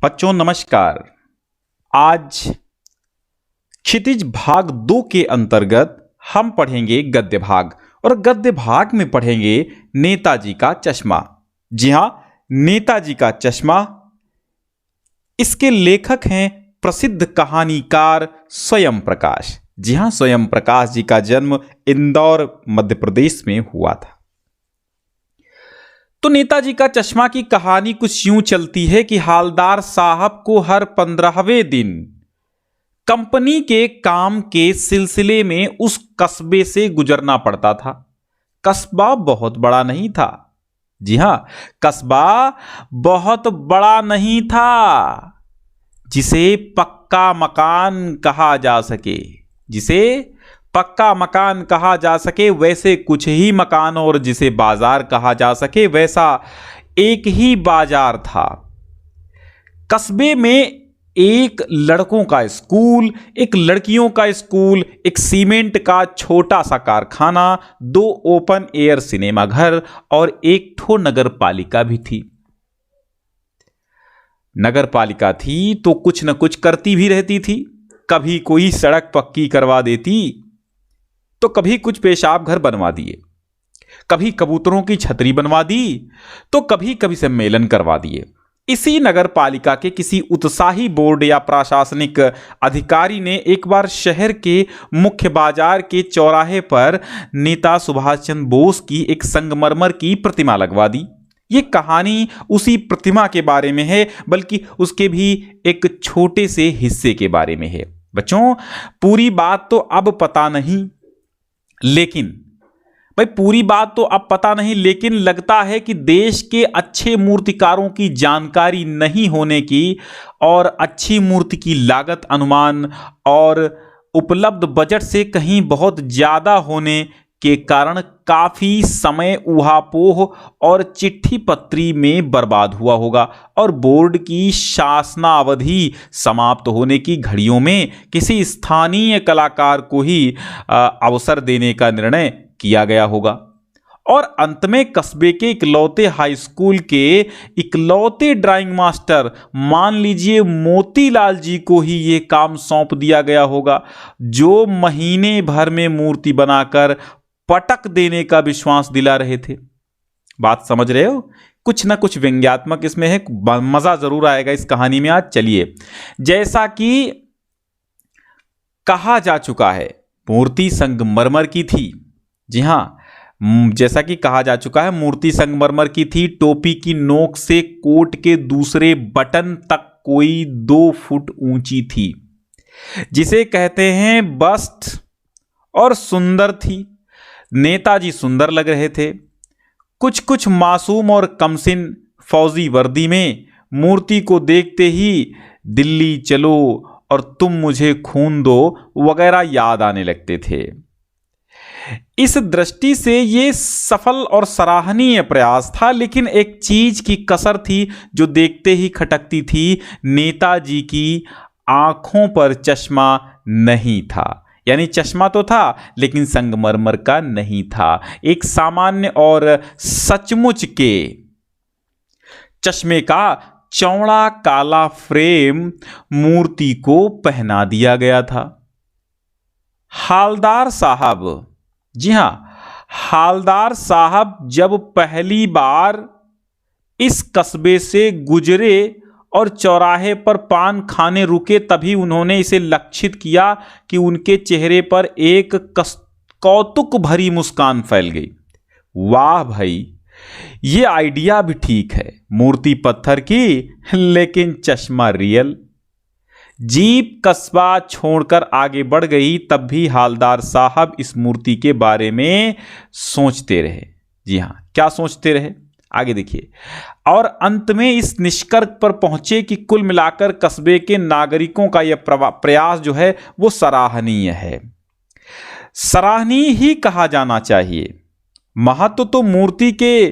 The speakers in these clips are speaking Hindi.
बच्चों नमस्कार। आज क्षितिज भाग 2 के अंतर्गत हम पढ़ेंगे गद्य भाग और गद्य भाग में पढ़ेंगे नेताजी का चश्मा। जी हां, नेताजी का चश्मा। इसके लेखक हैं प्रसिद्ध कहानीकार स्वयं प्रकाश। जी हां, स्वयं प्रकाश जी का जन्म इंदौर मध्य प्रदेश में हुआ था। तो नेताजी का चश्मा की कहानी कुछ यूं चलती है कि हालदार साहब को हर 15वें दिन कंपनी के काम के सिलसिले में उस कस्बे से गुजरना पड़ता था। कस्बा बहुत बड़ा नहीं था। जी हां, कस्बा बहुत बड़ा नहीं था जिसे पक्का मकान कहा जा सके। वैसे कुछ ही मकान और जिसे बाजार कहा जा सके वैसा एक ही बाजार था। कस्बे में एक लड़कों का स्कूल, एक लड़कियों का स्कूल, एक सीमेंट का छोटा सा कारखाना, 2 ओपन एयर सिनेमा घर और एक ठो नगर पालिका भी थी। नगर पालिका थी तो कुछ न कुछ करती भी रहती थी। कभी कोई सड़क पक्की करवा देती तो कभी कुछ पेशाब घर बनवा दिए, कभी कबूतरों की छतरी बनवा दी तो कभी कभी सम्मेलन करवा दिए। इसी नगर पालिका के किसी उत्साही बोर्ड या प्रशासनिक अधिकारी ने एक बार शहर के मुख्य बाजार के चौराहे पर नेता सुभाष चंद्र बोस की एक संगमरमर की प्रतिमा लगवा दी। ये कहानी उसी प्रतिमा के बारे में है, बल्कि उसके भी एक छोटे से हिस्से के बारे में है। बच्चों, पूरी बात तो अब पता नहीं, लेकिन लगता है कि देश के अच्छे मूर्तिकारों की जानकारी नहीं होने की और अच्छी मूर्ति की लागत अनुमान और उपलब्ध बजट से कहीं बहुत ज्यादा होने के कारण काफी समय ऊहापोह और चिट्ठी पत्री में बर्बाद हुआ होगा और बोर्ड की शासनावधि समाप्त होने की घड़ियों में किसी स्थानीय कलाकार को ही अवसर देने का निर्णय किया गया होगा और अंत में कस्बे के इकलौते हाई स्कूल के इकलौते ड्राइंग मास्टर, मान लीजिए मोतीलाल जी को ही ये काम सौंप दिया गया होगा, जो महीने भर में मूर्ति बनाकर पटक देने का विश्वास दिला रहे थे। बात समझ रहे हो? कुछ ना कुछ व्यंग्यात्मक इसमें है, मजा जरूर आएगा इस कहानी में। आज चलिए, जैसा कि कहा जा चुका है मूर्ति संगमरमर की थी। जी हां, जैसा कि कहा जा चुका है मूर्ति संगमरमर की थी। टोपी की नोक से कोट के दूसरे बटन तक कोई 2 फुट ऊंची थी, जिसे कहते हैं बस्ट, और सुंदर थी। नेताजी सुंदर लग रहे थे। कुछ कुछ मासूम और कमसिन फौजी वर्दी में मूर्ति को देखते ही दिल्ली चलो और तुम मुझे खून दो वगैरह याद आने लगते थे। इस दृष्टि से यह सफल और सराहनीय प्रयास था, लेकिन एक चीज की कसर थी जो देखते ही खटकती थी। नेताजी की आंखों पर चश्मा नहीं था। यानी चश्मा तो था लेकिन संगमरमर का नहीं था। एक सामान्य और सचमुच के चश्मे का चौड़ा काला फ्रेम मूर्ति को पहना दिया गया था। हालदार साहब, जी हां, हालदार साहब जब पहली बार इस कस्बे से गुजरे और चौराहे पर पान खाने रुके, तभी उन्होंने इसे लक्षित किया कि उनके चेहरे पर एक कौतुक भरी मुस्कान फैल गई। वाह भाई, ये आइडिया भी ठीक है। मूर्ति पत्थर की लेकिन चश्मा रियल। जीप कस्बा छोड़कर आगे बढ़ गई, तब भी हालदार साहब इस मूर्ति के बारे में सोचते रहे। जी हां, क्या सोचते रहे आगे देखिए। और अंत में इस निष्कर्ष पर पहुंचे कि कुल मिलाकर कस्बे के नागरिकों का यह प्रयास जो है वो सराहनीय है। सराहनीय ही कहा जाना चाहिए। महत्व तो मूर्ति के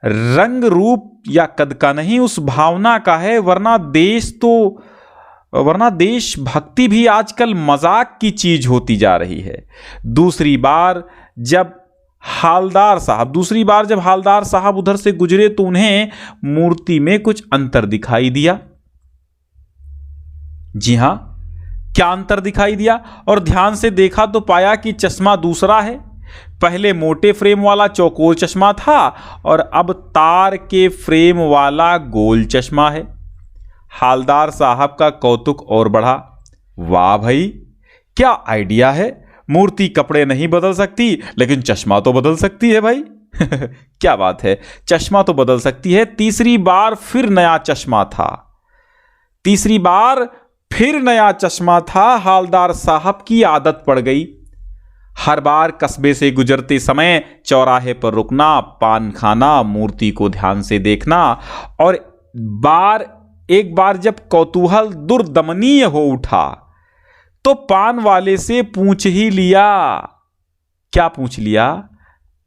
रंग रूप या कद का नहीं, उस भावना का है। वरना देशभक्ति भी आजकल मजाक की चीज होती जा रही है। दूसरी बार जब हालदार साहब उधर से गुजरे तो उन्हें मूर्ति में कुछ अंतर दिखाई दिया। जी हां, क्या अंतर दिखाई दिया? और ध्यान से देखा तो पाया कि चश्मा दूसरा है। पहले मोटे फ्रेम वाला चौकोर चश्मा था और अब तार के फ्रेम वाला गोल चश्मा है। हालदार साहब का कौतुक और बढ़ा। वाह भाई, क्या आइडिया है! मूर्ति कपड़े नहीं बदल सकती, लेकिन चश्मा तो बदल सकती है भाई। क्या बात है, चश्मा तो बदल सकती है। तीसरी बार फिर नया चश्मा था। तीसरी बार फिर नया चश्मा था। हालदार साहब की आदत पड़ गई हर बार कस्बे से गुजरते समय चौराहे पर रुकना, पान खाना, मूर्ति को ध्यान से देखना, और एक बार जब कौतूहल दुर्दमनीय हो उठा तो पान वाले से पूछ ही लिया। क्या पूछ लिया?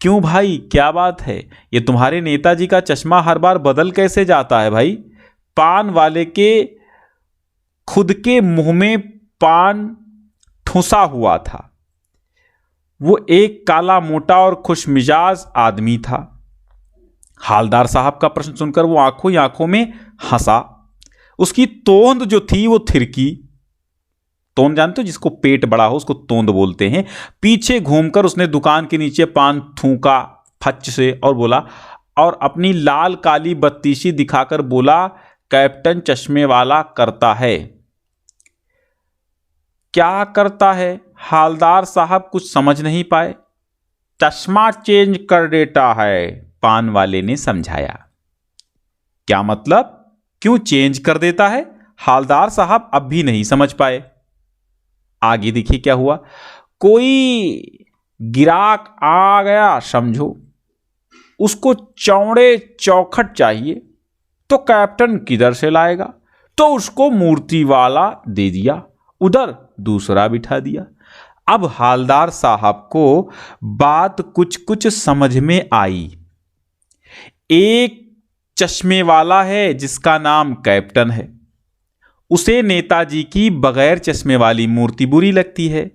क्यों भाई, क्या बात है? ये तुम्हारे नेताजी का चश्मा हर बार बदल कैसे जाता है भाई? पान वाले के खुद के मुंह में पान ठुसा हुआ था। वो एक काला मोटा और खुशमिजाज आदमी था। हालदार साहब का प्रश्न सुनकर वो आंखों ही आंखों में हंसा। उसकी तोंद जो थी वो थिरकी। तोंद जानते हो, जिसको पेट बड़ा हो उसको तोंद बोलते हैं। पीछे घूमकर उसने दुकान के नीचे पान थूका फच से और बोला, और अपनी लाल काली बत्तीसी दिखाकर बोला, कैप्टन चश्मे वाला करता है। क्या करता है? हालदार साहब कुछ समझ नहीं पाए। चश्मा चेंज कर देता है, पान वाले ने समझाया। क्या मतलब? क्यों चेंज कर देता है? हालदार साहब अब भी नहीं समझ पाए। आगे देखिए क्या हुआ। कोई गिराक आ गया समझो, उसको चौड़े चौखट चाहिए, तो कैप्टन किधर से लाएगा? तो उसको मूर्ति वाला दे दिया, उधर दूसरा बिठा दिया। अब हालदार साहब को बात कुछ कुछ समझ में आई। एक चश्मे वाला है जिसका नाम कैप्टन है, उसे नेताजी की बगैर चश्मे वाली मूर्ति बुरी लगती है,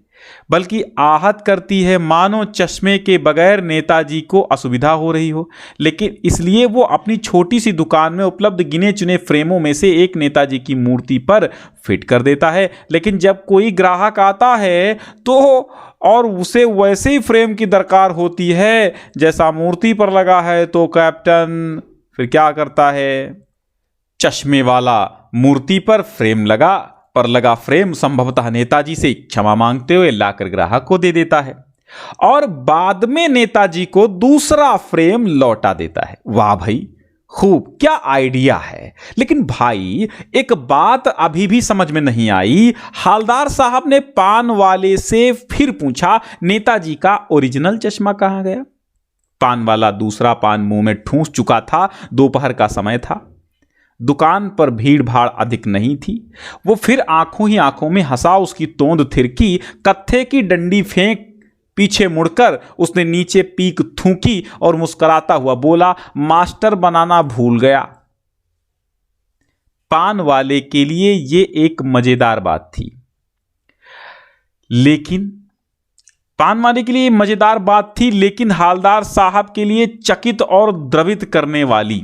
बल्कि आहत करती है, मानो चश्मे के बगैर नेताजी को असुविधा हो रही हो। लेकिन इसलिए वो अपनी छोटी सी दुकान में उपलब्ध गिने चुने फ्रेमों में से एक नेताजी की मूर्ति पर फिट कर देता है। लेकिन जब कोई ग्राहक आता है तो और उसे वैसे ही फ्रेम की दरकार होती है जैसा मूर्ति पर लगा है, तो कैप्टन फिर क्या करता है? चश्मे वाला मूर्ति पर लगा फ्रेम संभवतः नेताजी से क्षमा मांगते हुए लाकर ग्राहक को दे देता है और बाद में नेताजी को दूसरा फ्रेम लौटा देता है। वाह भाई, खूब, क्या आइडिया है! लेकिन भाई एक बात अभी भी समझ में नहीं आई। हालदार साहब ने पान वाले से फिर पूछा, नेताजी का ओरिजिनल चश्मा कहां गया? पान वाला दूसरा पान मुंह में ठूंस चुका था। दोपहर का समय था, दुकान पर भीड़ भाड़ अधिक नहीं थी। वो फिर आंखों ही आंखों में हंसा। उसकी तोंद थिरकी। कत्थे की डंडी फेंक पीछे मुड़कर उसने नीचे पीक थूकी और मुस्कुराता हुआ बोला, मास्टर बनाना भूल गया। पान वाले के लिए ये एक मजेदार बात थी, लेकिन हालदार साहब के लिए चकित और द्रवित करने वाली।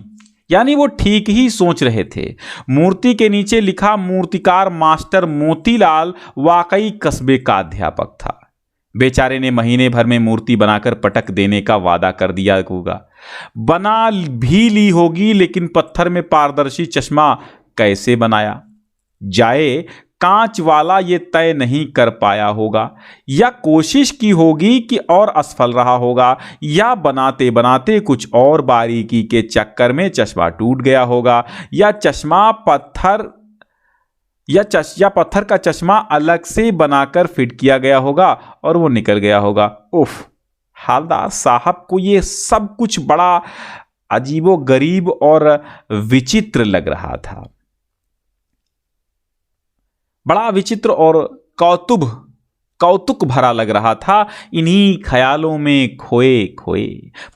यानी वो ठीक ही सोच रहे थे। मूर्ति के नीचे लिखा मूर्तिकार मास्टर मोतीलाल वाकई कस्बे का अध्यापक था। बेचारे ने महीने भर में मूर्ति बनाकर पटक देने का वादा कर दिया होगा, बना भी ली होगी, लेकिन पत्थर में पारदर्शी चश्मा कैसे बनाया जाए, कांच वाला ये तय नहीं कर पाया होगा, या कोशिश की होगी कि और असफल रहा होगा, या बनाते बनाते कुछ और बारीकी के चक्कर में चश्मा टूट गया होगा, या पत्थर का चश्मा अलग से बनाकर फिट किया गया होगा और वो निकल गया होगा। उफ, हालदार साहब को ये सब कुछ बड़ा अजीबो गरीब और विचित्र लग रहा था। बड़ा विचित्र और कौतुक कौतुक भरा लग रहा था। इन्हीं ख्यालों में खोए खोए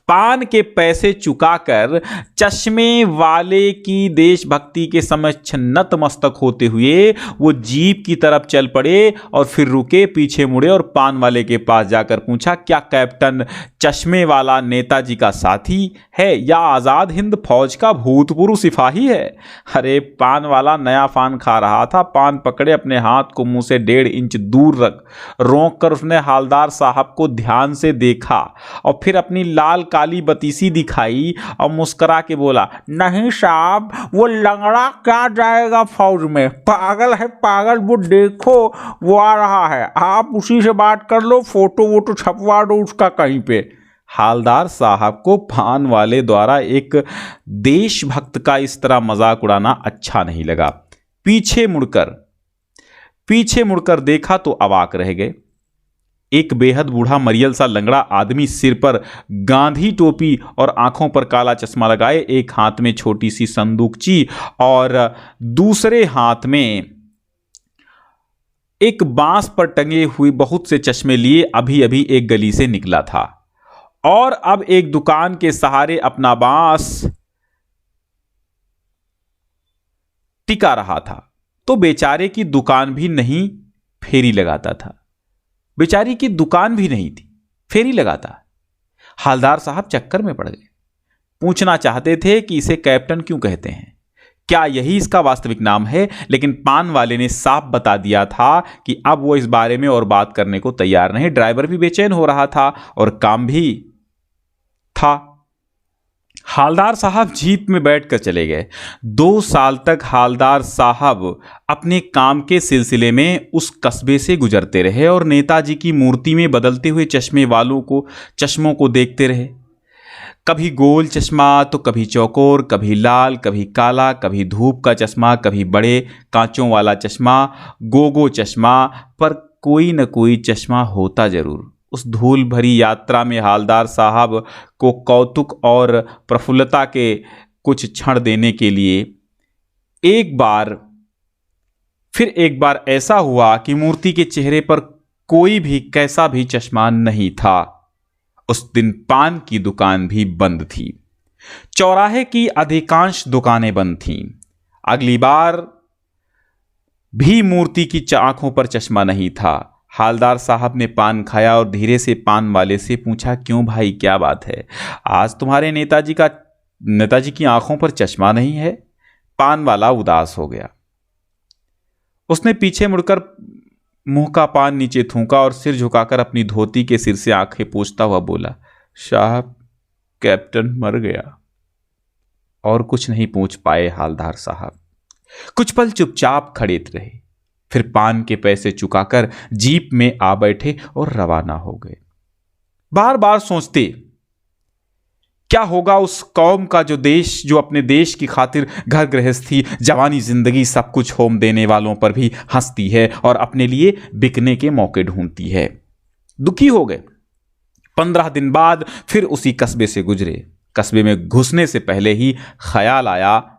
पान के पैसे चुकाकर चश्मे वाले की देशभक्ति के समक्ष नतमस्तक होते हुए वो जीप की तरफ चल पड़े और फिर रुके, पीछे मुड़े और पान वाले के पास जाकर पूछा, क्या कैप्टन चश्मे वाला नेताजी का साथी है या आजाद हिंद फौज का भूतपूर्व सिपाही है? अरे पान वाला नया पान खा रहा था। पान पकड़े अपने हाथ को मुंह से 1.5 इंच दूर रख रोक कर उसने हालदार साहब को ध्यान से देखा और फिर अपनी लाल काली बतीसी दिखाई और मुस्कुरा के बोला, नहीं साहब, वो लंगड़ा क्या जाएगा फौज में, पागल है पागल, वो देखो वो आ रहा है, आप उसी से बात कर लो, फोटो वोटो छपवा दो उसका कहीं पे। हालदार साहब को पान वाले द्वारा एक देशभक्त का इस तरह मजाक उड़ाना अच्छा नहीं लगा। पीछे मुड़कर देखा तो अवाक रह गए। एक बेहद बूढ़ा मरियल सा लंगड़ा आदमी, सिर पर गांधी टोपी और आंखों पर काला चश्मा लगाए, एक हाथ में छोटी सी संदूकची और दूसरे हाथ में एक बांस पर टंगे हुए बहुत से चश्मे लिए अभी अभी एक गली से निकला था और अब एक दुकान के सहारे अपना बांस टिका रहा था। तो बेचारे की दुकान भी नहीं, फेरी लगाता था। बेचारी की दुकान भी नहीं थी, फेरी लगाता। हालदार साहब चक्कर में पड़ गए। पूछना चाहते थे कि इसे कैप्टन क्यों कहते हैं, क्या यही इसका वास्तविक नाम है, लेकिन पान वाले ने साफ बता दिया था कि अब वो इस बारे में और बात करने को तैयार नहीं। ड्राइवर भी बेचैन हो रहा था और काम भी था। हालदार साहब जीप में बैठकर चले गए। 2 साल तक हालदार साहब अपने काम के सिलसिले में उस कस्बे से गुजरते रहे और नेताजी की मूर्ति में बदलते हुए चश्मों को देखते रहे। कभी गोल चश्मा तो कभी चौकोर, कभी लाल, कभी काला, कभी धूप का चश्मा, कभी बड़े कांचों वाला चश्मा, गोगो चश्मा, पर कोई न कोई चश्मा होता जरूर। उस धूल भरी यात्रा में हालदार साहब को कौतुक और प्रफुल्लता के कुछ क्षण देने के लिए एक बार ऐसा हुआ कि मूर्ति के चेहरे पर कोई भी कैसा भी चश्मा नहीं था। उस दिन पान की दुकान भी बंद थी। चौराहे की अधिकांश दुकानें बंद थीं। अगली बार भी मूर्ति की आंखों पर चश्मा नहीं था। हालदार साहब ने पान खाया और धीरे से पान वाले से पूछा, क्यों भाई, क्या बात है, आज तुम्हारे नेताजी की आंखों पर चश्मा नहीं है? पान वाला उदास हो गया। उसने पीछे मुड़कर मुंह का पान नीचे थूका और सिर झुकाकर अपनी धोती के सिर से आंखें पोंछता हुआ बोला, साहब, कैप्टन मर गया। और कुछ नहीं पूछ पाए हालदार साहब। कुछ पल चुपचाप खड़े रहे, फिर पान के पैसे चुकाकर जीप में आ बैठे और रवाना हो गए। बार बार सोचते, क्या होगा उस कौम का जो अपने देश की खातिर घर गृहस्थी, जवानी, जिंदगी सब कुछ होम देने वालों पर भी हंसती है और अपने लिए बिकने के मौके ढूंढती है। दुखी हो गए। 15 दिन बाद फिर उसी कस्बे से गुजरे। कस्बे में घुसने से पहले ही ख्याल आया,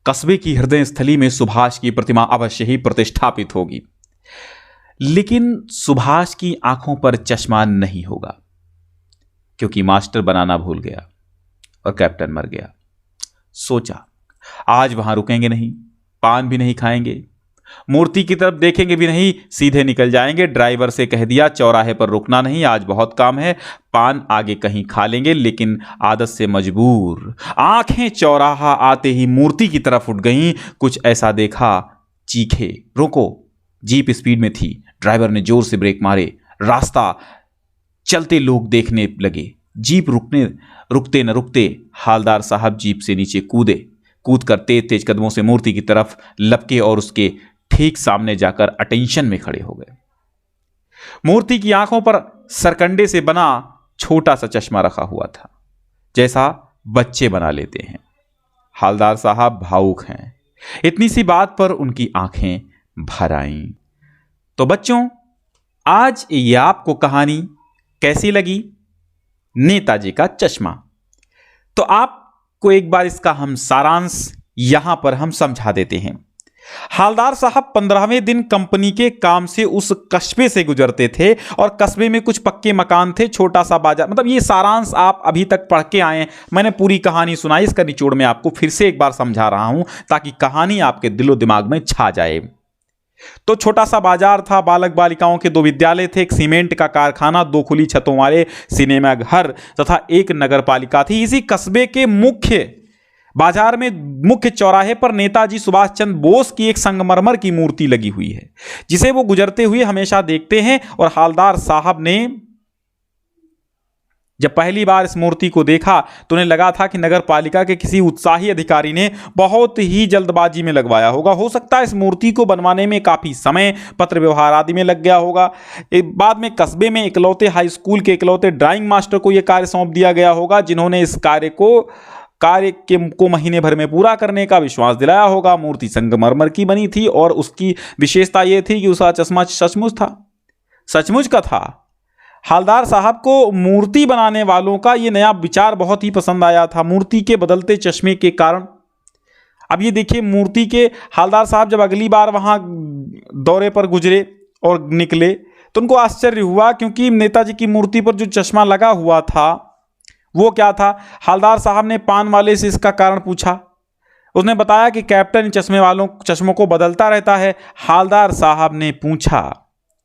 कस्बे की हृदय स्थली में सुभाष की प्रतिमा अवश्य ही प्रतिष्ठापित होगी, लेकिन सुभाष की आंखों पर चश्मा नहीं होगा, क्योंकि मास्टर बनाना भूल गया और कैप्टन मर गया। सोचा, आज वहां रुकेंगे नहीं, पान भी नहीं खाएंगे, मूर्ति की तरफ देखेंगे भी नहीं, सीधे निकल जाएंगे। ड्राइवर से कह दिया, चौराहे पर रुकना नहीं, आज बहुत काम है, पान आगे कहीं खा लेंगे, लेकिन आदत से मजबूर। आंखें चौराहा आते ही मूर्ति की तरफ उठ गईं। कुछ ऐसा देखा, चीखे, रोको। जीप स्पीड में थी। ड्राइवर ने जोर से ब्रेक मारे। रास्ता चलते लोग देखने लगे। जीप रुकते न रुकते हालदार साहब जीप से नीचे कूद कर तेज तेज कदमों से मूर्ति की तरफ लपके और उसके ठीक सामने जाकर अटेंशन में खड़े हो गए। मूर्ति की आंखों पर सरकंडे से बना छोटा सा चश्मा रखा हुआ था, जैसा बच्चे बना लेते हैं। हालदार साहब भावुक हैं। इतनी सी बात पर उनकी आंखें भर आईं। तो बच्चों, आज ये आपको कहानी कैसी लगी? नेताजी का चश्मा। तो आपको एक बार इसका हम सारांश यहां पर हम समझा देते हैं। हालदार साहब 15वें दिन कंपनी के काम से उस कस्बे से गुजरते थे और कस्बे में कुछ पक्के मकान थे, छोटा सा बाजार। मतलब ये सारांश आप अभी तक पढ़ के आए हैं, मैंने पूरी कहानी सुनाई, इसका निचोड़ मैं आपको फिर से एक बार समझा रहा हूं ताकि कहानी आपके दिलो दिमाग में छा जाए। तो छोटा सा बाजार था, बालक बालिकाओं के 2 विद्यालय थे, एक सीमेंट का कारखाना, 2 खुली छतों वाले सिनेमा घर तथा एक नगर पालिका थी। इसी कस्बे के मुख्य बाजार में मुख्य चौराहे पर नेताजी सुभाष चंद्र बोस की एक संगमरमर की मूर्ति लगी हुई है, जिसे वो गुजरते हुए हमेशा देखते हैं। और हालदार साहब ने जब पहली बार इस मूर्ति को देखा तो उन्हें लगा था कि नगर पालिका के किसी उत्साही अधिकारी ने बहुत ही जल्दबाजी में लगवाया होगा। हो सकता है इस मूर्ति को बनवाने में काफ़ी समय, पत्र व्यवहार आदि में लग गया होगा। बाद में कस्बे में इकलौते हाई स्कूल के इकलौते ड्राइंग मास्टर को यह कार्य सौंप दिया गया होगा, जिन्होंने इस कार्य को महीने भर में पूरा करने का विश्वास दिलाया होगा। मूर्ति संगमरमर की बनी थी और उसकी विशेषता यह थी कि उसका चश्मा सचमुच का था। हालदार साहब को मूर्ति बनाने वालों का यह नया विचार बहुत ही पसंद आया था, मूर्ति के बदलते चश्मे के कारण। अब ये देखिए, मूर्ति के हालदार साहब जब अगली बार वहां दौरे पर गुजरे और निकले तो उनको आश्चर्य हुआ, क्योंकि नेताजी की मूर्ति पर जो चश्मा लगा हुआ था वो क्या था। हालदार साहब ने पान वाले से इसका कारण पूछा। उसने बताया कि कैप्टन इन चश्मों को बदलता रहता है। हालदार साहब ने पूछा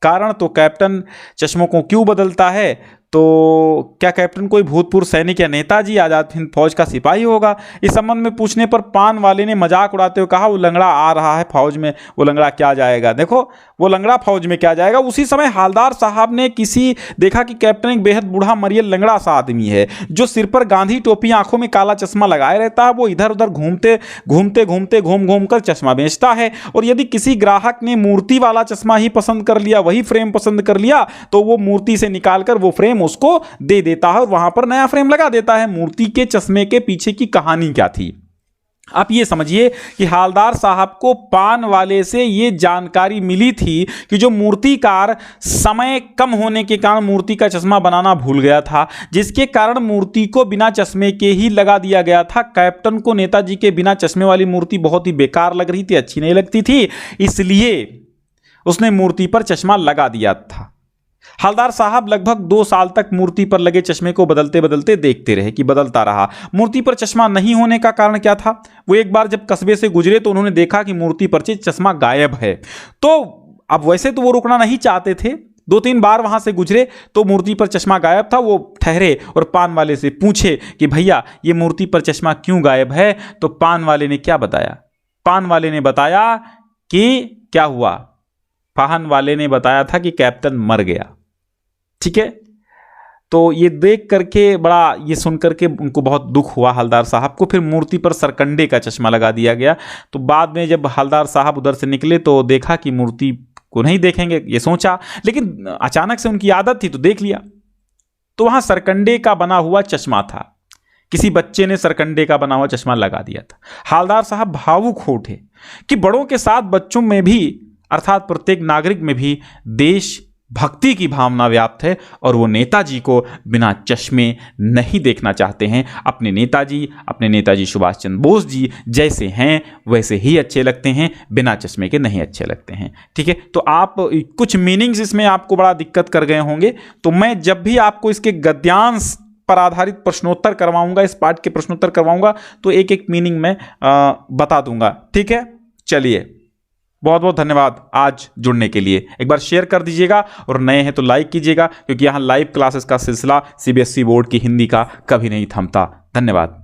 कारण, तो कैप्टन चश्मों को क्यों बदलता है? तो क्या कैप्टन कोई भूतपूर्व सैनिक या नेताजी आजाद हिंद फौज का सिपाही होगा? इस संबंध में पूछने पर पान वाले ने मजाक उड़ाते हुए कहा, वो लंगड़ा आ रहा है फौज में, वो लंगड़ा क्या जाएगा? देखो, वो लंगड़ा फौज में क्या जाएगा। उसी समय हालदार साहब ने देखा कि कैप्टन एक बेहद बूढ़ा मरियल लंगड़ा सा आदमी है, जो सिर पर गांधी टोपी, आंखों में काला चश्मा लगाए रहता है। वो इधर उधर घूम कर चश्मा बेचता है। और यदि किसी ग्राहक ने मूर्ति वाला चश्मा ही पसंद कर लिया, वही फ्रेम पसंद कर लिया, तो वो मूर्ति से निकालकर वो फ्रेम उसको दे देता है और वहां पर नया फ्रेम लगा देता है। मूर्ति के चश्मे के पीछे की कहानी क्या थी? आप ये समझिए कि हालदार साहब को पान वाले से ये जानकारी मिली थी कि जो मूर्तिकार समय कम होने के कारण मूर्ति का चश्मा बनाना भूल गया था, जिसके कारण मूर्ति को बिना चश्मे के ही लगा दिया गया था। कैप्टन को नेताजी के बिना चश्मे वाली मूर्ति बहुत ही बेकार लग रही थी, अच्छी नहीं लगती थी, इसलिए उसने मूर्ति पर चश्मा लगा दिया था। हालदार साहब लगभग 2 साल तक मूर्ति पर लगे चश्मे को बदलते बदलते देखते रहे कि बदलता रहा। मूर्ति पर चश्मा नहीं होने का कारण क्या था? वो एक बार जब कस्बे से गुजरे तो उन्होंने देखा कि मूर्ति पर चश्मा गायब है। तो अब वैसे तो वो रुकना नहीं चाहते थे, 2-3 बार वहां से गुजरे तो मूर्ति पर चश्मा गायब था। वो ठहरे और पान वाले से पूछे कि भैया, ये मूर्ति पर चश्मा क्यों गायब है? तो पान वाले ने क्या बताया? पान वाले ने बताया कि क्या हुआ? पान वाले ने बताया था कि कैप्टन मर गया। ठीक है, तो ये देख करके ये सुन करके उनको बहुत दुख हुआ हालदार साहब को। फिर मूर्ति पर सरकंडे का चश्मा लगा दिया गया। तो बाद में जब हालदार साहब उधर से निकले तो देखा कि मूर्ति को नहीं देखेंगे, ये सोचा, लेकिन अचानक से उनकी आदत थी तो देख लिया। तो वहां सरकंडे का बना हुआ चश्मा था, किसी बच्चे ने सरकंडे का बना हुआ चश्मा लगा दिया था। हालदार साहब भावुक हो उठे कि बड़ों के साथ बच्चों में भी, अर्थात प्रत्येक नागरिक में भी देश भक्ति की भावना व्याप्त है और वो नेताजी को बिना चश्मे नहीं देखना चाहते हैं। अपने नेताजी सुभाष चंद्र बोस जी जैसे हैं वैसे ही अच्छे लगते हैं, बिना चश्मे के नहीं अच्छे लगते हैं। ठीक है, तो आप कुछ मीनिंग्स इसमें आपको बड़ा दिक्कत कर गए होंगे, तो मैं जब भी आपको इसके गद्यांश पर आधारित प्रश्नोत्तर करवाऊंगा, इस पाठ के प्रश्नोत्तर करवाऊंगा, तो एक एक मीनिंग में बता दूंगा। ठीक है, चलिए, बहुत बहुत धन्यवाद आज जुड़ने के लिए। एक बार शेयर कर दीजिएगा और नए हैं तो लाइक कीजिएगा, क्योंकि यहाँ लाइव क्लासेस का सिलसिला सीबीएसई बोर्ड की हिंदी का कभी नहीं थमता। धन्यवाद।